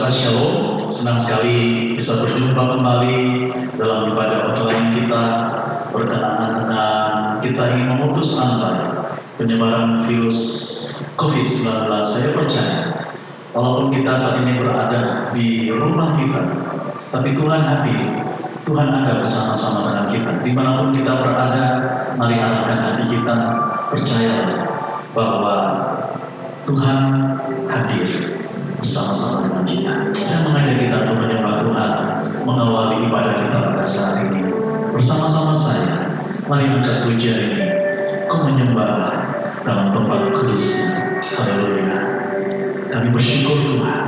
Saudara Shalom, senang sekali bisa berjumpa kembali dalam ibadah online kita berkenaan dengan kita ingin memutus rantai penyebaran virus COVID-19. Saya percaya, walaupun kita saat ini berada di rumah kita, tapi Tuhan hadir, Tuhan ada bersama-sama dengan kita. Dimanapun kita berada, mari arahkan hati kita, percayalah bahwa Tuhan hadir bersama-sama dengan kita. Saya mengajak kita untuk menyembah Tuhan, mengawali ibadah kita pada saat ini. Bersama-sama saya, mari angkat pujian ini. Kau menyembah dalam tempat kudus. Haleluya. Kami bersyukur Tuhan,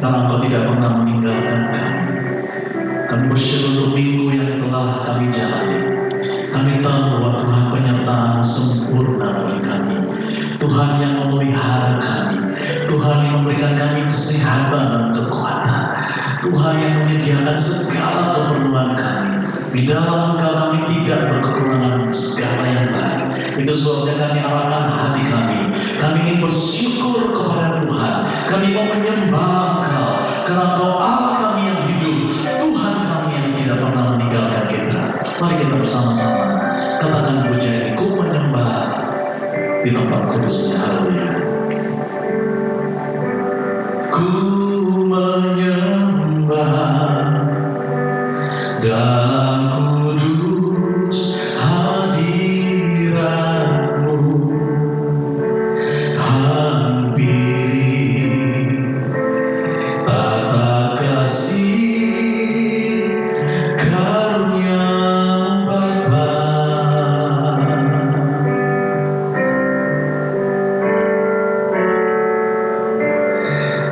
karena Engkau tidak pernah meninggalkan kami. Kami bersyukur untuk minggu yang telah kami jalani. Kami tahu bahwa Tuhan penyertaan sempurna bagi kami. Tuhan yang memelihara kami, Tuhan yang memberikan kami kesehatan dan kekuatan, Tuhan yang menyediakan segala keperluan kami. Di dalam Engkau kami tidak berkekurangan segala yang baik. Itu sebabnya kami arahkan hati kami. Kami ingin bersyukur kepada Tuhan. Kami mau menyembah Engkau, karena Engkau Allah kami yang hidup, Tuhan kami yang tidak pernah meninggalkan kita. Mari kita bersama-sama katakan pujian ini. Ku menyembah di tempat kudusnya. Haleluya. Ku menyembah dalam kudus hadirat-Mu, hampiri tata kasih karunia-Mu Bapa.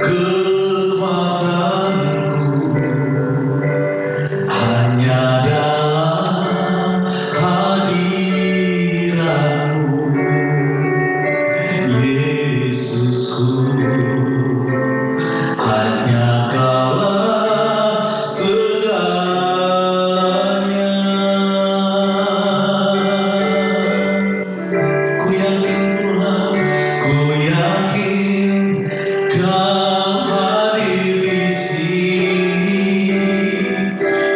Kekuatanku hanya dalam hadirat-Mu, Yesusku. Hanya Kaulah segalanya. Ku yakin Tuhan, ku yakin Kau hadir di sini.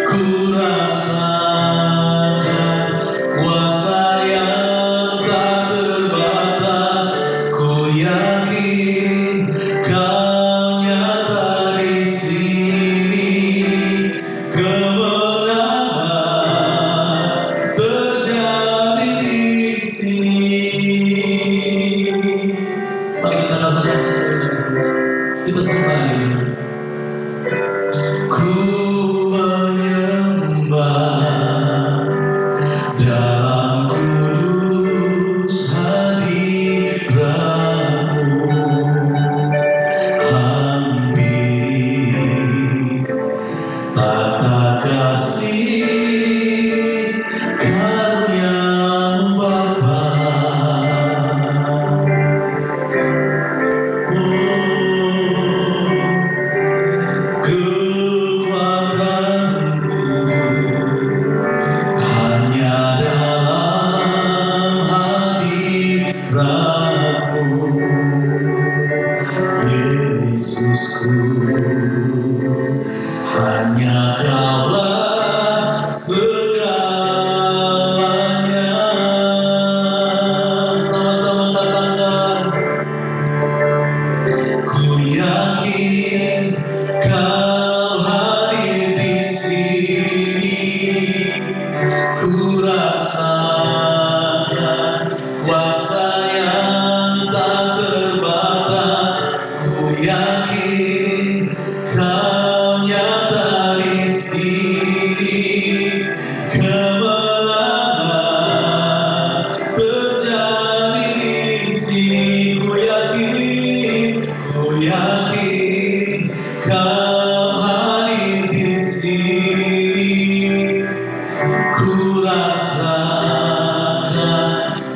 Ku rasakan kuasa yang tak terbatas. Ku yakin Kau nyata di sini. Kemenangan terjadi di sini. Mari kita katakan sekali, kita sembah ini. Ku menyembah dalam kudus hadirat-Mu, hampiri tata kasih karunia-Mu Bapa. Kekuatanku hanya dalam hadirat-Mu, Yesusku. Hanya Kaulah segalanya. Sama-sama katakan, ku yakin Kau hadir di sini. Ku rasakan kuasa yang tak terbatas. Ku yakin Kau nyata di sini. Kemenangan terjadi di sini. Ku yakin Kau hadir di sini. Ku rasakan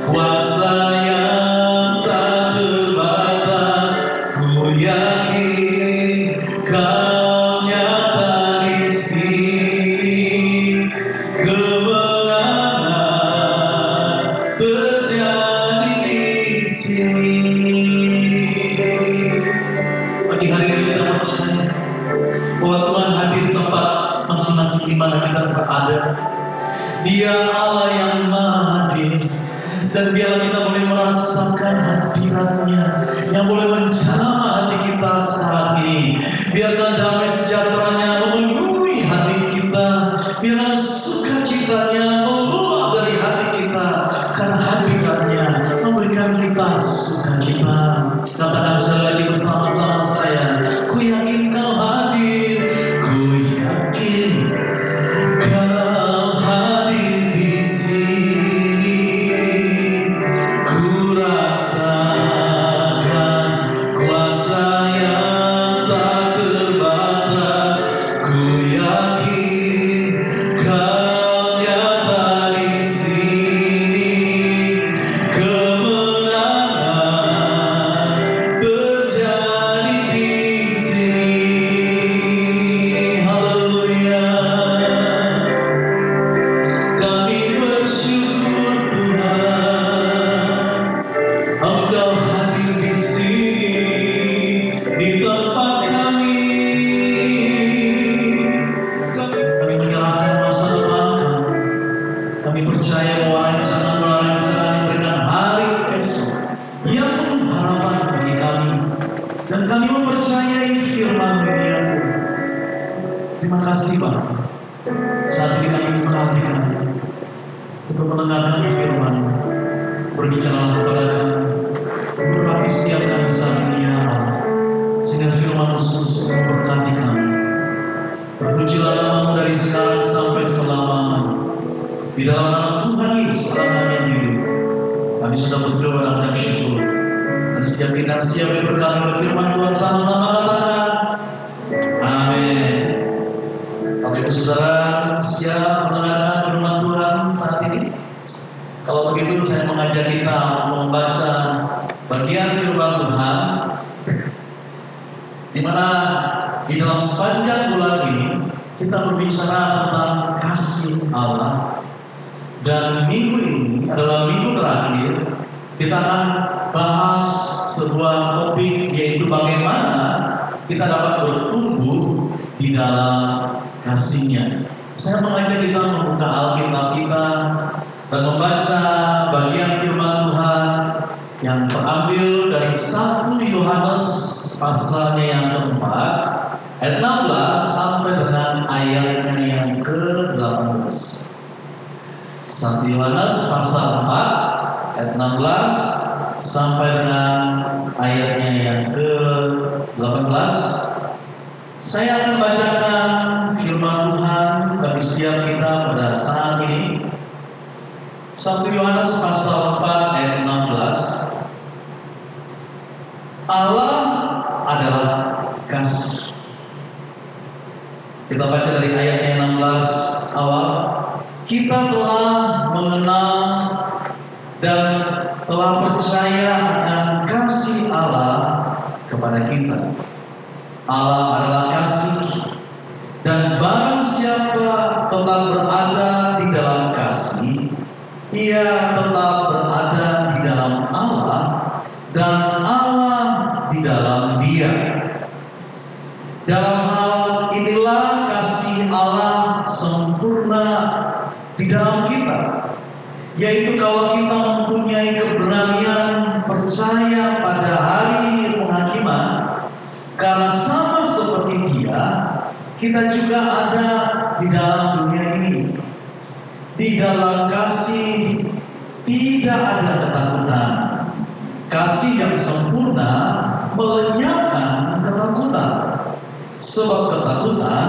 kuasa yang tak terbatas. Ku yakin Kau nyata di sini. Kemenangan terjadi di sini. Pagi hari ini kita percaya di tempat masing-masing di mana kita berada. Dia Allah yang Maha Hadir, dan biarlah kita boleh merasakan hadiratnya yang boleh menjamah hati kita saat ini. Biarlah damai sejahteranya memenuhi hati kita, biarlah sukacitanya meluap dari hati kita, karena hadiratnya memberikan kita sukacita. Katakan sekali lagi bersama-sama saya, ku yakin kau hadir, ku yakin kau hadir di sini. Ku rasakan kuasa yang tak terbatas. Ku yakin kau nyata di sini. Kemenangan terjadi di sini. Haleluya. Kami bersyukur Tuhan, Engkau hadir di sini, di tempat kami. Kami menyerahkan masa depan kami. Kami percaya bahwa rancangan-rancangan yang diberikan hari esok yang penuh harapan bagi kami, dan kami mempercayai firman-Mu ya Tuhan. Terima kasih Bapa. Saat ini kami buka hati kami untuk mendengarkan firman-Mu. Berbicaralah kepada kami, urapi setiap kami saat ini ya Allah, sehingga firman-Mu sungguh memberkati kami. Terpujilah nama-Mu dari sekarang sampai selamanya. Di dalam nama Tuhan Yesus, Anak yang hidup, kami sudah berdoa dan mengucap syukur. Dan setiap kita siap diberkati oleh firman Tuhan, sama-sama katakan amin. Bapak Ibu Saudara siap mendengarkan firman Tuhan saat ini? Kalau begitu saya mengajak kita membaca bagian firman Tuhan, di mana di dalam sepanjang bulan ini kita berbicara tentang kasih Allah. Dan minggu ini adalah minggu terakhir. Kita akan bahas sebuah topik, yaitu bagaimana kita dapat bertumbuh di dalam kasih-Nya. Saya mengajak kita membuka Alkitab kita dan membaca bagian firman Tuhan yang terambil dari 1 Yohanes pasalnya yang keempat, ayat 16 sampai dengan ayatnya yang ke-18. 1 Yohanes pasal 4 ayat 16 sampai dengan ayatnya yang ke-18. Saya akan bacakan firman Tuhan bagi setiap kita pada saat ini. 1 Yohanes pasal 4 ayat 16. Allah adalah kasih. Kita baca dari ayatnya 16 awal. Kita telah mengenal dan telah percaya akan kasih Allah kepada kita. Allah adalah kasih, dan barang siapa tetap berada di dalam kasih, ia tetap berada di dalam Allah, dan Allah di dalam Dia. Dalam hal inilah kasih Allah sempurna di dalam kita, yaitu kalau kita mempunyai keberanian percaya pada hari penghakiman, karena sama seperti Dia, kita juga ada di dalam dunia ini. Di dalam kasih tidak ada ketakutan. Kasih yang sempurna melenyapkan ketakutan, sebab ketakutan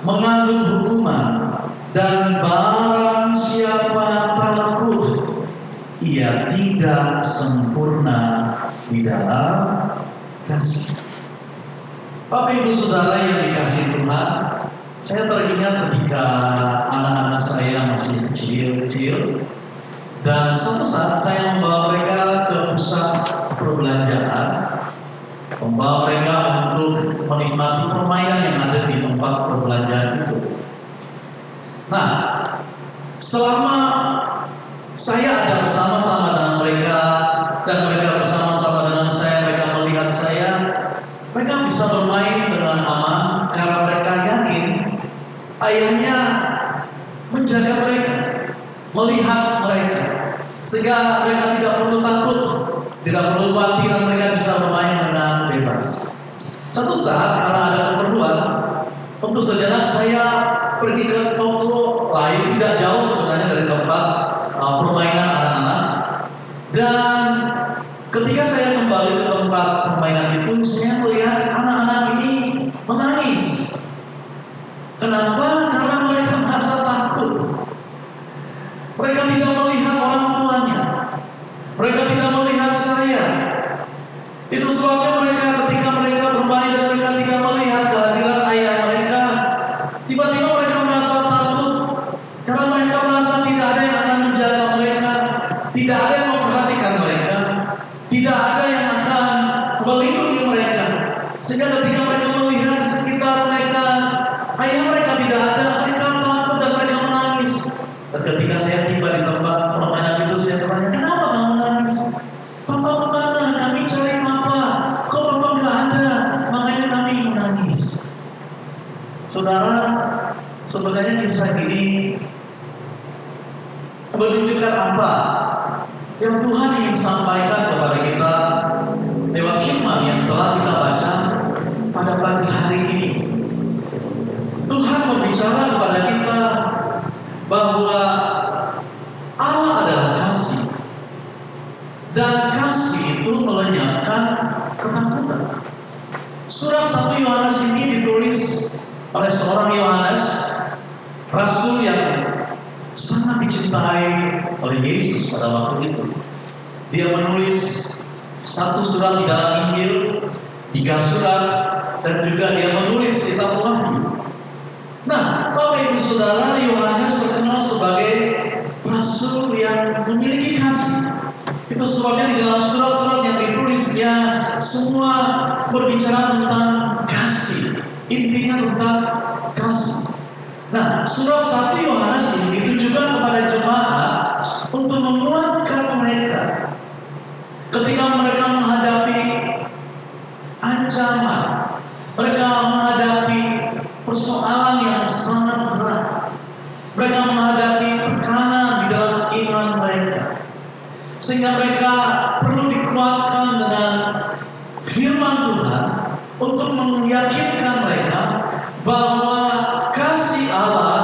mengandung hukuman. Dan barang siapa takut, ia tidak sempurna di dalam kasih. Bapak Ibu Saudara yang dikasihi Tuhan, saya teringat ketika anak-anak saya masih kecil-kecil, dan suatu saat saya membawa mereka ke pusat perbelanjaan, membawa mereka untuk menikmati permainan yang ada di tempat perbelanjaan itu. Nah, selama saya ada bersama-sama dengan mereka dan mereka bersama-sama dengan saya, mereka melihat saya, mereka bisa bermain dengan aman karena mereka yakin ayahnya menjaga mereka, melihat mereka, sehingga mereka tidak perlu takut, tidak perlu khawatir, dan mereka bisa bermain dengan bebas. Suatu saat karena ada keperluan, tentu sejenak saya pergi ke toko lain, tidak jauh sebenarnya dari tempat permainan anak-anak. Dan ketika saya kembali ke tempat permainan itu, saya melihat anak-anak ini menangis. Kenapa? Karena mereka merasa takut. Mereka tidak melihat orang tuanya. Mereka tidak melihat saya. Itu sebabnya mereka ketika mereka bermain dan mereka tidak melihat kehadiran ayah mereka, tiba-tiba mereka merasa takut. Karena mereka merasa tidak ada yang akan menjaga mereka, tidak ada yang memperhatikan mereka, tidak ada yang akan melindungi mereka. Sehingga ketika mereka melihat di sekitar mereka, ayah mereka tidak ada, mereka takut dan mereka menangis. Dan ketika saya tiba di tempat permainan itu, saya bertanya, kenapa kamu menangis? Papa kemana? Kami cari papa. Kok papa nggak ada? Makanya kami menangis. Saudara, sebenarnya kisah ini menunjukkan apa yang Tuhan ingin sampaikan kepada kita lewat firman yang telah kita baca pada pagi hari ini. Tuhan berbicara kepada kita bahwa Allah adalah kasih, dan kasih itu melenyapkan ketakutan. Surat 1 Yohanes ini ditulis oleh seorang Yohanes, rasul yang sangat dicintai oleh Yesus pada waktu itu. Dia menulis 1 surat di dalam Injil, 3 surat, dan juga dia menulis kitab Wahyu. Nah, Bapak Ibu Saudara, Yohanes terkenal sebagai rasul yang memiliki kasih. Itu sebabnya di dalam surat-surat yang ditulisnya semua berbicara tentang kasih. Intinya tentang kasih. Nah, surat 1 Yohanes ini ditujukan kepada jemaat untuk menguatkan mereka ketika mereka menghadapi ancaman, mereka menghadapi persoalan yang sangat berat, mereka menghadapi tekanan di dalam iman mereka, sehingga mereka perlu dikuatkan dengan firman Tuhan untuk meyakinkan mereka bahwa kasih Allah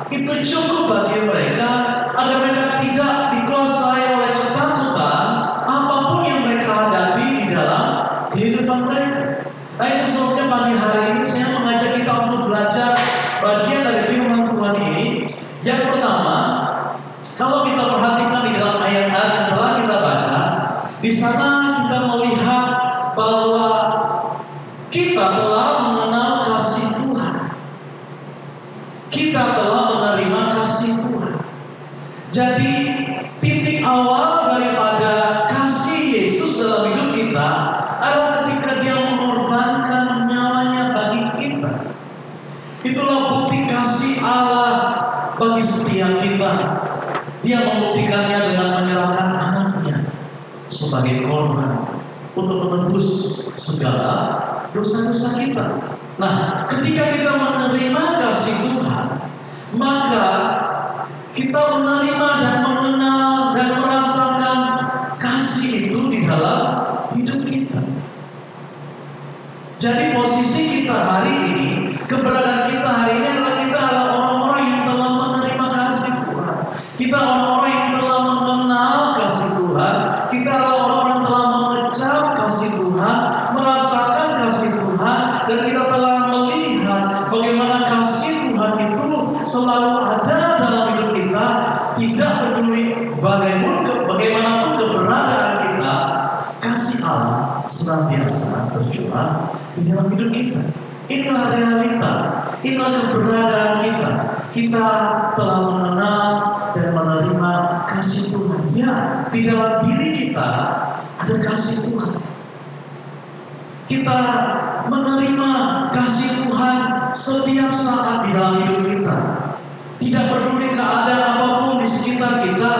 itu cukup bagi mereka, agar mereka tidak dikuasai oleh ketakutan apapun yang mereka hadapi di dalam kehidupan mereka. Nah, itu sebabnya pagi hari ini saya mengajak kita untuk belajar bagian dari firman Tuhan ini. Yang pertama, kalau kita perhatikan di dalam ayat-ayat yang telah kita baca, di sana kita melihat bahwa kita telah mengenal kasih Tuhan. Kita telah menerima kasih Tuhan. Jadi titik awal daripada kasih Yesus dalam hidup kita adalah ketika Dia mengorbankan nyawanya bagi kita. Itulah bukti kasih Allah bagi setiap kita. Dia membuktikannya dengan menyerahkan anaknya sebagai korban untuk menebus segala dosa-dosa kita. Nah, ketika kita menerima kasih Tuhan, maka kita menerima dan mengenal dan merasakan kasih itu di dalam hidup kita. Jadi posisi kita hari ini, keberadaan kita hari ini adalah kita adalah orang-orang yang telah menerima kasih Tuhan. Kita orang-orang yang telah mengenal kasih Tuhan. Kita adalah orang-orang yang telah mengecap kasih Tuhan, merasakan kasih Tuhan, dan kita telah melihat bagaimana kasih Tuhan itu selalu ada dalam hidup kita, tidak peduli bagaimanapun keberadaan kita, kasih Allah senantiasa berjuang di dalam hidup kita. Inilah realita, inilah keberadaan kita. Kita telah mengenal dan menerima kasih Tuhan. Ya, di dalam diri kita ada kasih Tuhan. Kita menerima kasih Tuhan setiap saat di dalam hidup kita. Tidak peduli keadaan apapun di sekitar kita,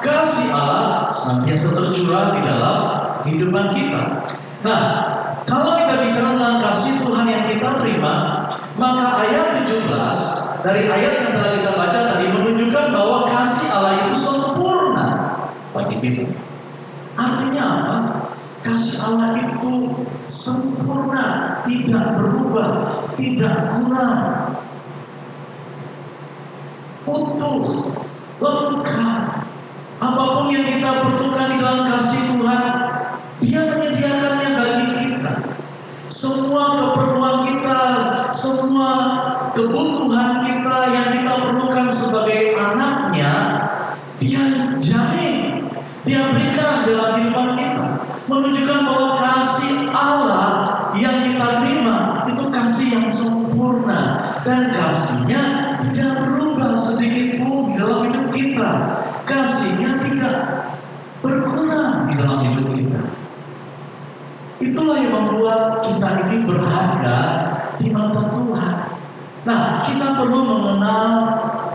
kasih Allah senantiasa tercurah di dalam kehidupan kita. Nah, kalau kita bicara tentang kasih Tuhan yang kita terima, Maka ayat 17 dari ayat yang telah kita baca tadi menunjukkan bahwa kasih Allah itu sempurna bagi kita. Artinya apa? Kasih Allah itu sempurna, tidak berubah, tidak kurang, utuh, lengkap. Apapun yang kita perlukan di dalam kasih Tuhan, Dia menyediakannya bagi kita. Semua keperluan kita, semua kebutuhan kita yang kita perlukan sebagai anaknya, Dia jamin, Dia berikan dalam kehidupan kita. Menunjukkan bahwa kasih Allah yang kita terima itu kasih yang sempurna, dan kasih-Nya tidak berubah sedikit pun di dalam hidup kita. Kasih-Nya tidak berkurang di dalam hidup kita. Itulah yang membuat kita ini berharga di mata Tuhan. Nah, kita perlu mengenal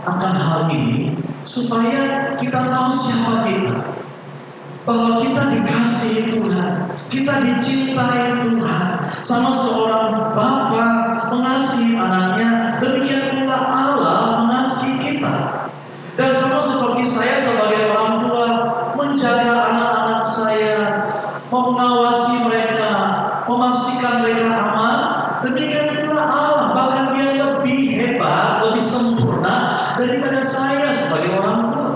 akan hal ini supaya kita tahu siapa kita. Bahwa kita dikasihi Tuhan, kita dicintai Tuhan. Sama seorang bapa mengasihi anaknya, demikian pula Allah mengasihi kita. Dan sama seperti saya sebagai orang tua menjaga anak-anak saya, mengawasi mereka, memastikan mereka aman, demikian pula Allah, bahkan Dia lebih hebat, lebih sempurna daripada saya sebagai orang tua.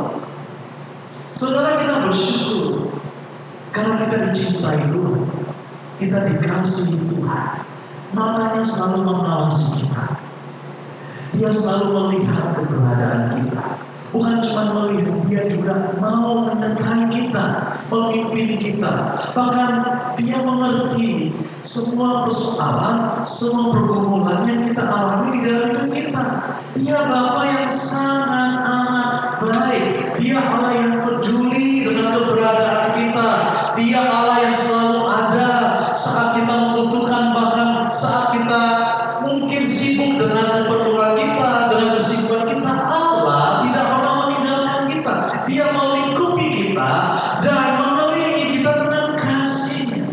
Saudara, kita bersyukur karena kita dicintai Tuhan, kita dikasihi Tuhan. Matanya selalu mengawasi kita, Dia selalu melihat keberadaan kita. Bukan cuma melihat, Dia juga mau menyertai kita, memimpin kita. Bahkan Dia mengerti semua persoalan, semua pergumulan yang kita alami di dalam hidup kita. Dia Bapa yang sangat amat baik. Dia Allah yang peduli dengan keberadaan kita. Dia Allah yang selalu ada saat kita membutuhkan, bahkan saat kita mungkin sibuk dengan keperluan kita, dengan kesibukan kita. Allah tidak pernah meninggalkan kita. Dia melingkupi kita dan mengelilingi kita dengan kasih-Nya.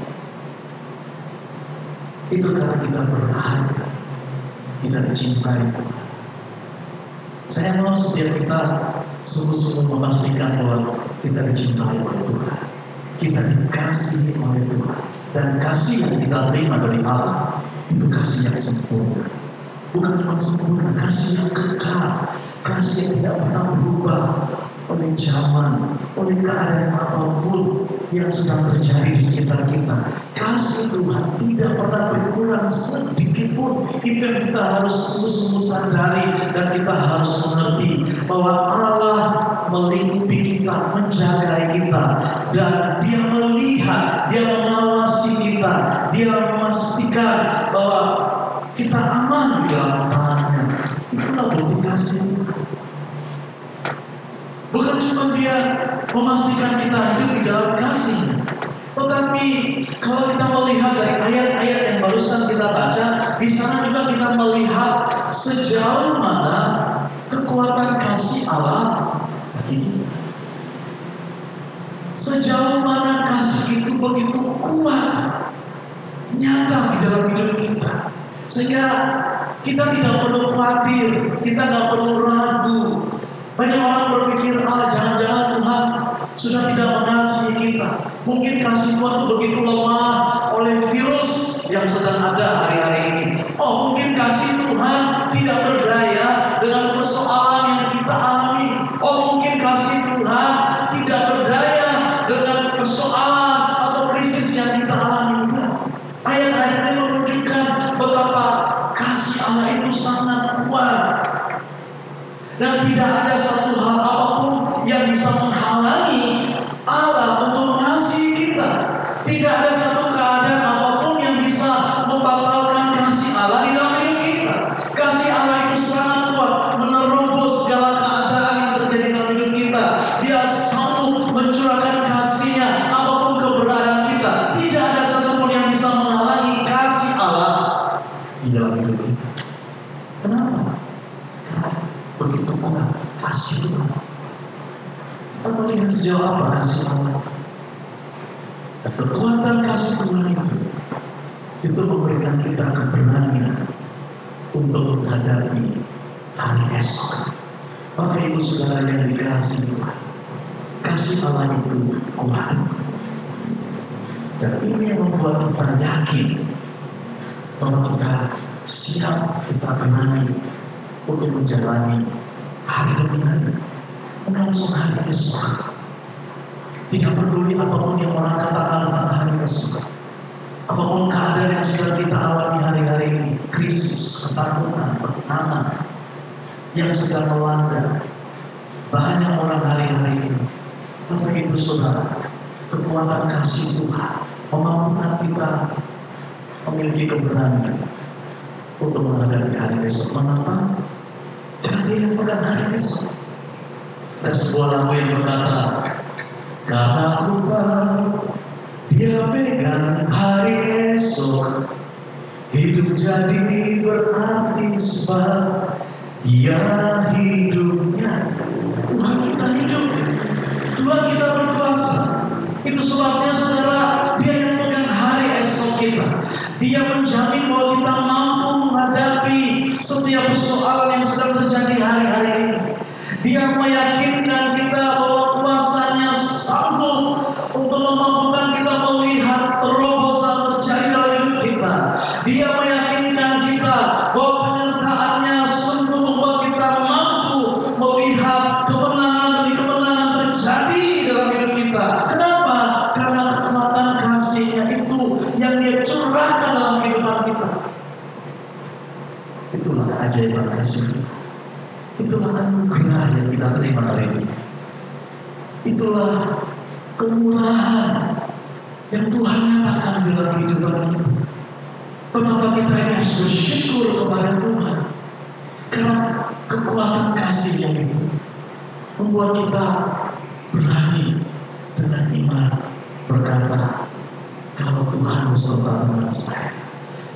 Itu karena kita berharga, kita dicintai Tuhan. Saya mau setiap kita sungguh-sungguh memastikan bahwa kita dicintai oleh Tuhan, kita dikasihi oleh Tuhan, dan kasih yang kita terima dari Allah itu kasih yang sempurna. Bukan cuma sempurna, kasih yang kekal, kasih yang tidak pernah berubah oleh zaman, oleh keadaan apapun yang sedang terjadi di sekitar kita. Kasih Tuhan tidak pernah berkurang sedikit pun. Itu yang kita harus sungguh-sungguh sadari, dan kita harus mengerti bahwa Allah melingkupi kita, menjaga kita, dan Dia melihat, Dia mengawasi kita, Dia memastikan bahwa kita aman di dalam tangan-Nya. Itulah bukti kasih. Bukan cuma Dia memastikan kita hidup di dalam kasih, tetapi kalau kita melihat dari ayat-ayat yang barusan kita baca, di sana juga kita melihat sejauh mana kekuatan kasih Allah bagi kita. Sejauh mana kasih itu begitu kuat, nyata di dalam hidup kita, sehingga kita tidak perlu khawatir, kita tidak perlu ragu. Banyak orang berpikir, jangan-jangan Tuhan sudah tidak mengasihi kita. Mungkin kasih Tuhan itu begitu lemah oleh virus yang sedang ada hari-hari ini. Mungkin kasih Tuhan tidak berdaya dengan persoalan yang kita alami. Mungkin kasih Tuhan tidak berdaya dengan persoalan atau krisis yang kita alami. Ayat-ayat ini menunjukkan betapa kasih Allah itu sangat kuat. Dan tidak ada satu hal apapun yang bisa menghalangi Allah untuk mengasihi kita. Tidak ada satu keadaan apapun yang bisa membatalkan kasih Allah di dalam hidup kita. Kasih Allah itu sangat kuat, menerobos segala keadaan yang terjadi dalam hidup kita. Dia sanggup mencurahkan kasih-Nya apapun keberadaan kita. Tidak ada satupun yang bisa menghalangi kasih Allah di dalam hidup kita. Kenapa? Begitu kuat kasih Tuhan. Kita melihat sejauh apa kasih Allah. Dan kekuatan kasih Tuhan itu memberikan kita keberanian untuk menghadapi hari esok. Bapak Ibu Saudara yang dikasihi Tuhan, kasih Allah itu kuat. Dan ini yang membuat kita yakin bahwa kita siap, kita berani untuk menjalani hari demi hari, melangsung hari esok. Tidak peduli apapun yang orang katakan tentang hari esok, apapun keadaan yang sedang kita alami hari-hari ini, krisis, ketakutan, tekanan yang sedang melanda banyak orang hari-hari ini. Bapak Ibu Saudara, kekuatan kasih Tuhan memampukan kita memiliki keberanian untuk menghadapi hari esok. Mengapa? Karena Dia yang pegang hari esok. Ada sebuah lagu yang berkata, karena aku tahu Dia pegang hari esok, hidup jadi berarti sebab Dia hidupnya. Tuhan kita hidup, Tuhan kita berkuasa. Itu sebabnya saudara, Dia yang pegang hari esok kita. Dia menjamin bahwa kita mampu menghadapi setiap persoalan yang sedang terjadi hari-hari ini. Dia meyakinkan kita bahwa kuasa-Nya sanggup untuk memampukan kita melihat terobosan terjadi dalam hidup kita. Dia meyakinkan kita bahwa penyertaan-Nya sungguh membuat kita mampu melihat kemenangan demi kemenangan terjadi dalam hidup kita. Kenapa? Karena kekuatan kasih-Nya itu yang Dia curahkan dalam kehidupan kita. Itulah keajaiban kasih. Itulah anugerah yang kita terima hari ini. Itulah kemurahan yang Tuhan nyatakan dalam kehidupan kita. Betapa kita ini harus bersyukur kepada Tuhan, karena kekuatan kasih-Nya itu membuat kita berani dengan iman berkata, kalau Tuhan beserta dengan saya,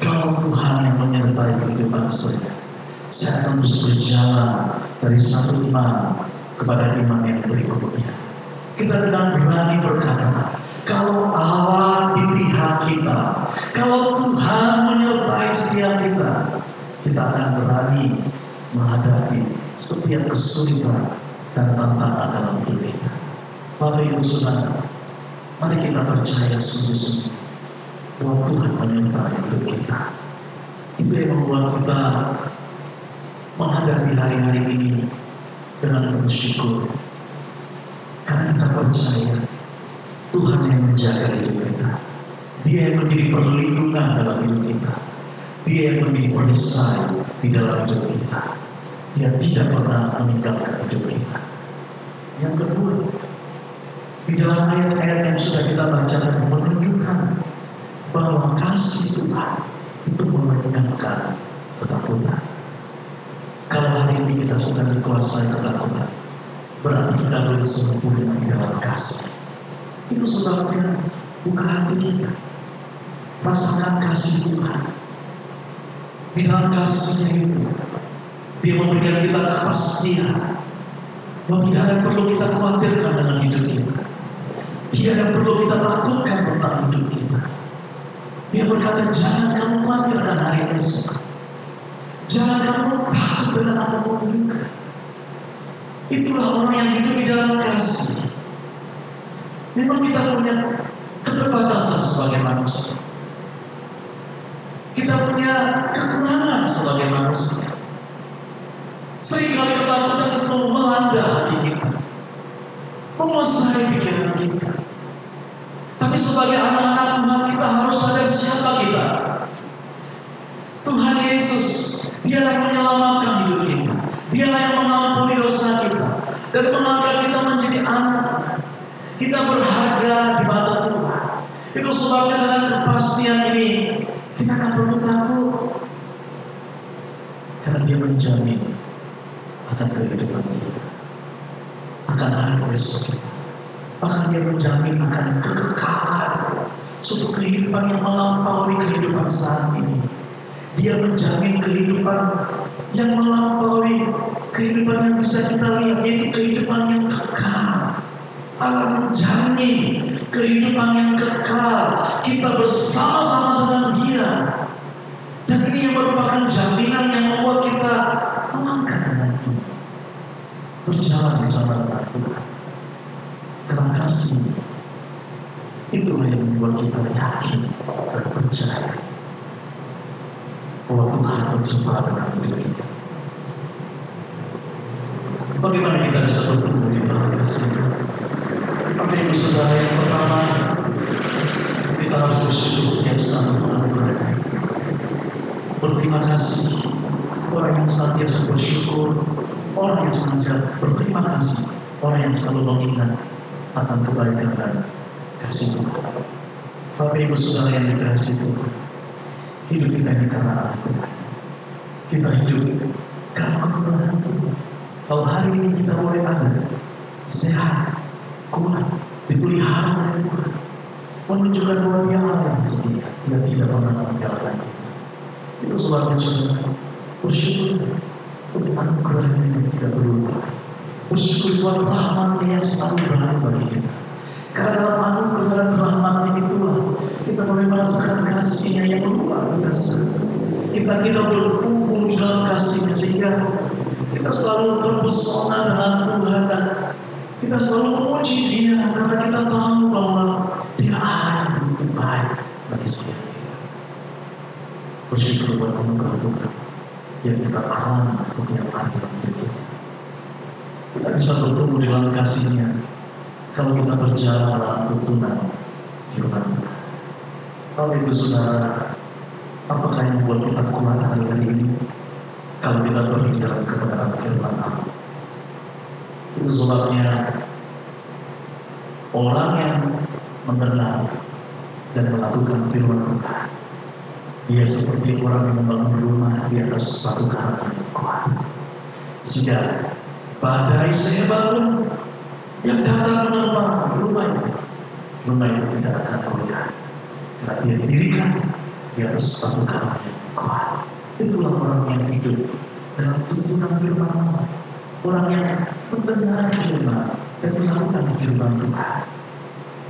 kalau Tuhan yang menyertai kehidupan saya akan terus berjalan dari satu iman kepada iman yang berikutnya. Kita dengan berani berkata, kalau Allah di pihak kita, kalau Tuhan menyertai setiap kita akan berani menghadapi setiap kesulitan dan tantangan dalam hidup kita. Bapak Ibu Saudara, mari kita percaya sungguh-sungguh bahwa Tuhan menyertai hidup kita. Itu yang membuat kita menghadapi hari-hari ini dengan bersyukur, karena kita percaya Tuhan yang menjaga hidup kita. Dia yang menjadi perlindungan dalam hidup kita. Dia yang menjadi perisai di dalam hidup kita. Dia tidak pernah meninggalkan hidup kita. Yang kedua, di dalam ayat-ayat yang sudah kita bacakan menunjukkan bahwa kasih Tuhan itu melenyapkan ketakutan. Kalau hari ini kita sedang dikuasai ketakutan, berarti kita belum sempurna di dalam kasih. Itu sebabnya buka hati kita, rasakan kasih Tuhan. Di dalam kasih-Nya itu, Dia memberikan kita kepastian bahwa tidak ada yang perlu kita khawatirkan dengan hidup kita. Tidak ada yang perlu kita takutkan tentang hidup kita. Dia berkata, jangan kamu khawatirkan hari esok. Jangan kamu takut dengan apapun juga. Itulah orang yang hidup di dalam kasih. Memang kita punya keterbatasan sebagai manusia. Kita punya kekurangan sebagai manusia. Seringkali ketakutan itu melanda hati kita, menguasai pikiran kita. Tapi sebagai anak-anak Tuhan, kita harus sadar siapa kita. Tuhan Yesus, Dialah yang menyelamatkan hidup kita. Dialah yang mengampuni dosa kita dan mengangkat kita menjadi anak. Kita berharga di mata Tuhan. Itu sebabnya dengan kepastian ini kita tak perlu takut, karena Dia menjamin akan kehidupan kita, akan hari esok kita. Bahkan Dia menjamin akan kekekalan, suatu kehidupan yang melampaui kehidupan saat ini. Dia menjamin kehidupan yang melampaui kehidupan yang bisa kita lihat, yaitu kehidupan yang kekal. Allah menjamin kehidupan yang kekal, kita bersama-sama dengan Dia. Dan ini yang merupakan jaminan yang membuat kita melangkah dengan Tuhan, berjalan bersama dengan Tuhan. Karena kasih itulah yang membuat kita yakin dan percaya bahwa Tuhan berjumpa dengan hidup kita. Bagaimana kita bisa bertumbuh di dalam kasih? Bapak Ibu Saudara, yang pertama, kita harus bersyukur setiap saat untuk anugerah. Berterima kasih. Orang yang senantiasa bersyukur, orang yang senantiasa berterima kasih, orang yang selalu mengingat akan kebaikan dan kasih Tuhan. Bapak Ibu Saudara yang dikasihi Tuhan, hidup kita ini karena Tuhan. Kita hidup karena anugerah Tuhan. Kalau hari ini kita boleh ada sehat, kuat, dipelihara oleh Tuhan, menunjukkan bahwa Dia Allah yang setia, Dia tidak pernah meninggalkan kita. Itu sebabnya saudara bersyukur untuk anugerahnya yang tidak berubah. Bersyukur buat rahmat-Nya yang selalu baru bagi kita. Karena dalam anugerah dan rahmat-Nya itulah kita boleh merasakan kasih-Nya yang luar biasa. Kita bertumbuh di dalam kasih-Nya sehingga kita selalu terpesona dengan Tuhan dan kita selalu memuji Dia karena kita tahu bahwa Dia Allah yang begitu baik bagi setiap kita. Bersyukur buat anugerah Tuhan yang kita alami setiap hari dalam hidup kita. Kita bisa bertumbuh di dalam kasih-Nya kalau kita berjalan dalam tuntunan firman Tuhan. Bapak Ibu Saudara, apakah yang membuat kita kuat hari-hari ini? Kalau kita berdiri dalam kebenaran firman Allah. Itu sebabnya orang yang mengenal dan melakukan firman Tuhan, dia seperti orang yang membangun rumah di atas satu karang yang kuat. Sehingga badai sehebat pun yang datang menerpa rumah itu tidak akan goyah. Karena dia didirikan di atas satu karang yang kuat. Itulah orang yang hidup dalam tuntunan firman Allah. Orang yang mendengar firman dan melakukan firman Tuhan.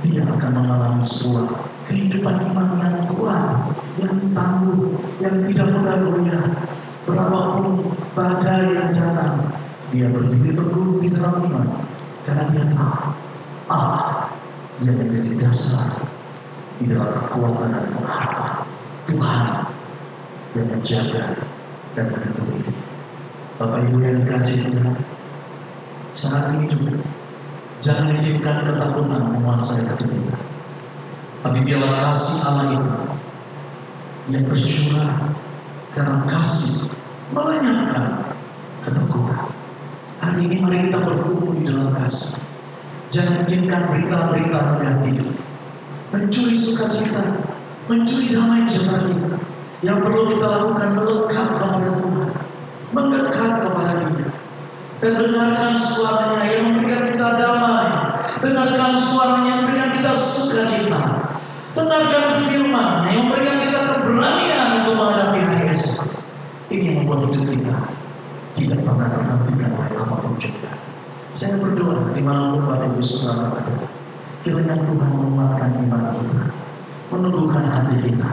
Dia akan mengalami sebuah kehidupan iman yang kuat, yang tangguh, yang tidak mudah goyah. Berapapun badai yang datang, dia berdiri teguh di dalam iman. Karena dia tahu Allah yang menjadi dasar di dalam kekuatan dan pengharapan. Tuhan yang menjaga dan melindungi. Bapak Ibu yang dikasihi Tuhan, saat ini juga jangan izinkan ketakutan menguasai hati kita. Tapi biarlah kasih Allah itu yang bercurah karena kasih melenyapkan ketakutan. Hari ini mari kita bertumbuh di dalam kasih. Jangan izinkan berita-berita negatif mencuri sukacita, mencuri damai jiwa kita. Yang perlu kita lakukan melekat kepada Tuhan, mendekat kepada Dia, dan dengarkan suaranya yang memberikan kita damai, dengarkan suaranya yang memberikan kita sukacita, dengarkan firman yang memberikan kita keberanian untuk menghadapi hari esok. Ini yang membuat hidup kita tidak pernah terhentikan oleh apapun juga. Saya berdoa dimanapun Bapak Ibu Saudara ada, kiranya Tuhan menguatkan iman kita, menumbuhkan hati kita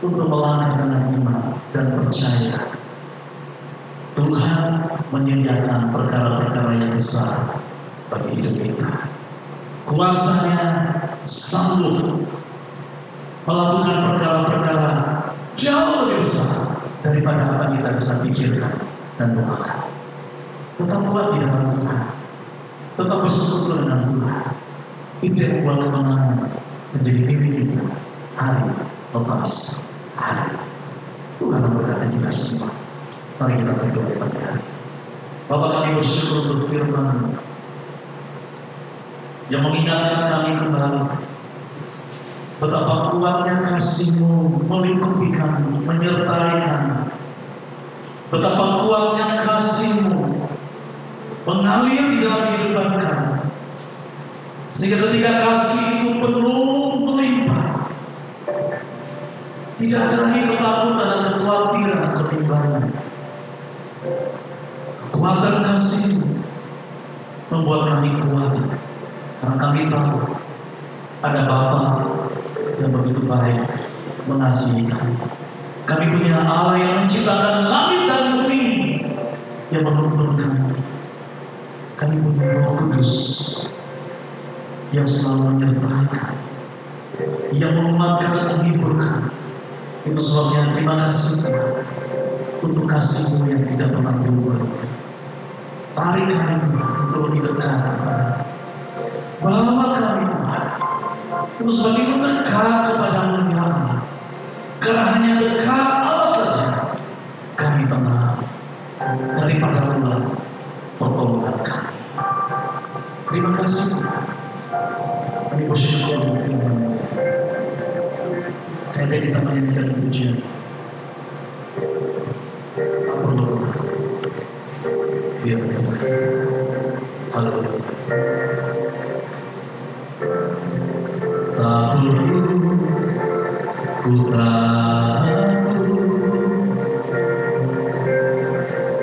untuk melangkah dengan iman dan percaya Tuhan menyediakan perkara-perkara yang besar bagi hidup kita. Kuasa-Nya sanggup melakukan perkara-perkara jauh lebih besar daripada apa yang kita bisa pikirkan dan doakan. Tetap kuat di dalam Tuhan, tetap bersekutu dengan Tuhan. Itu yang membuat kemenangan menjadi milik kita hari lepas hari. Tuhan memberkati kita semua. Mari kita berdoa pada hari. Bapa, kami bersyukur untuk firman yang mengingatkan kami kembali betapa kuatnya kasih-Mu melingkupi kami, menyertai kami. Betapa kuatnya kasih-Mu mengalir di dalam kehidupan kami. Sehingga ketika kasih itu penuh melimpah, tidak ada lagi ketakutan dan kekhawatiran dan kebimbangan. Kekuatan kasih membuat kami kuat, karena kami tahu ada Bapa yang begitu baik mengasihi kami. Kami punya Allah yang menciptakan langit dan bumi, yang menuntun kami. Kami punya Roh Kudus yang selalu menyertai kami, yang menguatkan dan menghiburkan. Itu sebabnya terima kasih Tuhan untuk kasih-Mu yang tidak pernah berubah itu. Tarik kami Tuhan untuk lebih dekat kepada-Mu. Bawa kami Tuhan untuk semakin mendekat kepada-Mu ya Allah. Karena hanya dekat Allah saja kami tenang daripada ulah pertolongan kami. Terima kasih Tuhan. Kami bersyukur untuk firman-Mu. Saya ada kita menyanyikan pujian. Tak perlu biar haleluya. Tak perlu ku takut,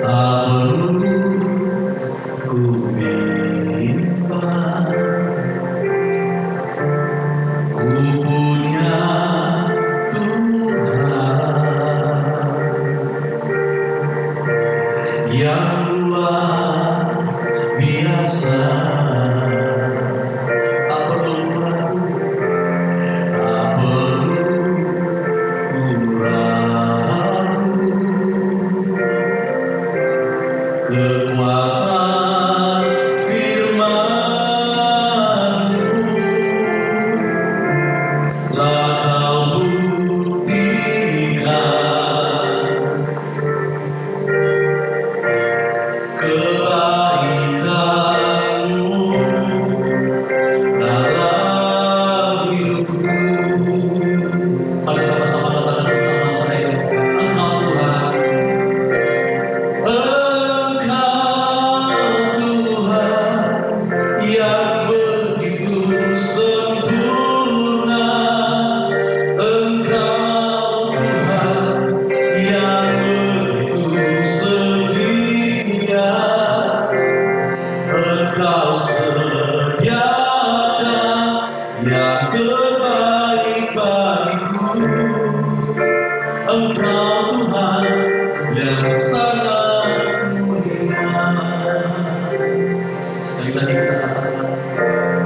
tak perlu ku bimbang. Ku punya yang luar biasa. Tak perlu ragu, tak perlu ku ragu. Kekuatan firman-Mu lah Kau buktikan kebaikan-Mu dalam hidupku. Mari sama-sama katakan bersama saya, Engkau Tuhan, Engkau Tuhan yang begitu sempurna. Engkau Tuhan yang begitu setia. Engkau sediakan yang terbaik bagiku. Engkau Tuhan yang sangat mulia. Sekali lagi kita katakan,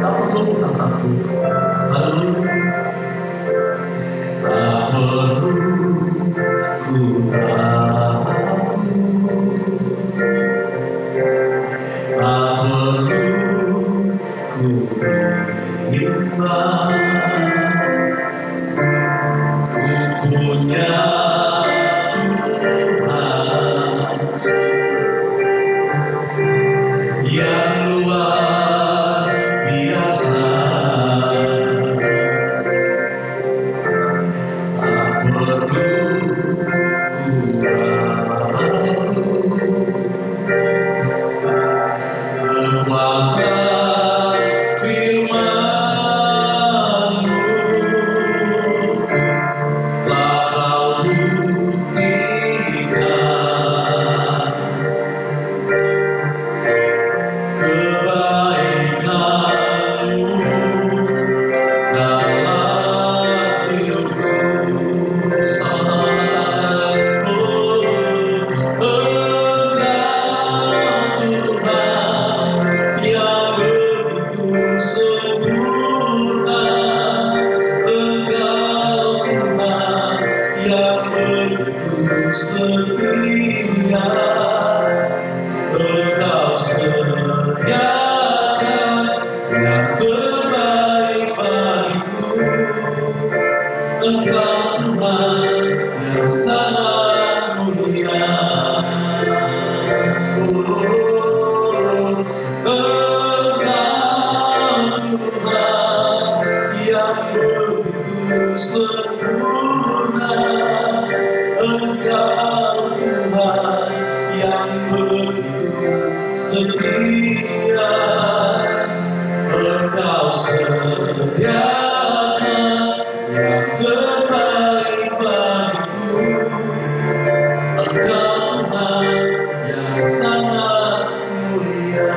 tak perlu kita takut. Haleluya. Tak perlu ku takut, tak perlu ku bimbang. Ku punya Tuhan yang luar biasa. Tak perlu ku ragu. Kekuatan firman-Mu telah Kau buktikan kebaikan-Mu dalam hidupku. Sama-sama katakan, Engkau Tuhan yang begitu sempurna. Engkau Tuhan yang begitu setia. Engkau sediakan yang terbaik bagiku. Engkau Tuhan yang sangat mulia. Engkau Tuhan yang begitu sempurna. Engkau Tuhan yang begitu setia. Engkau sediakan yang terbaik bagiku. Engkau Tuhan yang sangat mulia.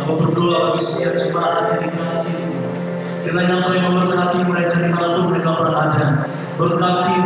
Apa berdoa bagi setiap jemaat yang dikasihi. Kiranya Engkau yang memberkati mereka dimanapun mereka berada. Berkati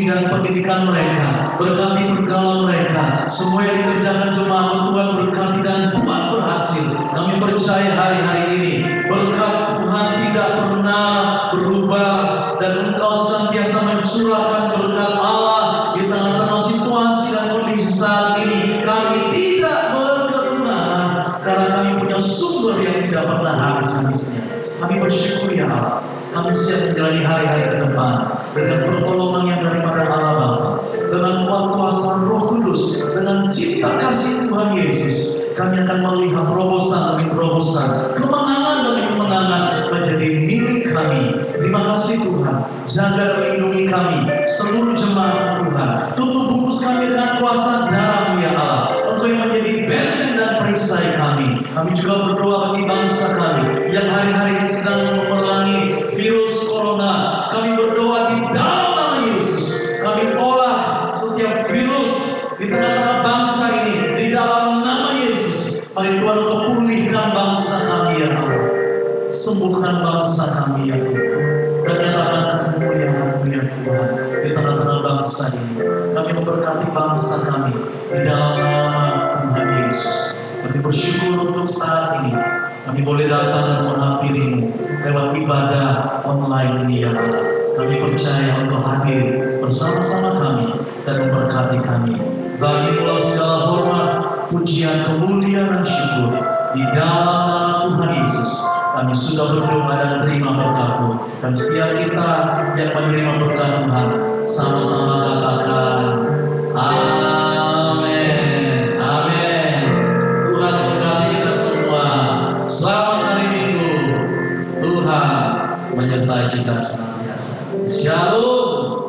studi dan pendidikan mereka, berkati pergaulan mereka, semua yang dikerjakan jemaat Tuhan berkati dan buat berhasil. Kami percaya hari-hari ini berkat Tuhan tidak pernah berubah, dan Engkau senantiasa mencurahkan berkat Allah di tengah-tengah situasi dan kondisi saat ini. Kami tidak berkekurangan karena kami punya sumber yang tidak pernah habis-habisnya. Kami bersyukur ya Allah. Kami siap menjalani hari-hari ke depan dengan pertolongan yang daripada Allah Bapa, dengan kuasa Roh Kudus, dengan cinta kasih Tuhan Yesus. Kami akan melihat terobosan demi terobosan, kemenangan demi kemenangan menjadi milik kami. Terima kasih Tuhan. Jaga dan lindungi kami, seluruh jemaat Tuhan. Tutup bungkus kami dengan kuasa darah-Mu ya Allah. Engkau yang menjadi benteng dan perisai kami. Kami juga berdoa bagi bangsa kami yang hari-hari ini sedang memerangi virus corona. Kami berdoa di dalam nama Yesus. Kami tolak setiap virus di tengah-tengah bangsa ini di dalam nama Yesus. Mari Tuhan Kau pulihkan bangsa kami ya Allah. Sembuhkan bangsa kami ya Tuhan. Dan nyatakan kemuliaan-Mu ya Tuhan di tengah-tengah bangsa ini. Kami memberkati bangsa kami di dalam nama Tuhan Yesus. Kami bersyukur untuk saat ini kami boleh datang dan menghampiri-Mu lewat ibadah online ini ya Allah. Kami percaya Engkau hadir bersama-sama kami dan memberkati kami. Bagi-Mu segala hormat, pujian, kemuliaan dan syukur di dalam nama Tuhan Yesus. Kami sudah berdoa dan terima berkat-Mu, dan setiap kita yang menerima berkat Tuhan sama-sama katakan amin. Amin. Tuhan berkati kita semua. Selamat hari Minggu. Tuhan menyertai kita senantiasa. Shalom.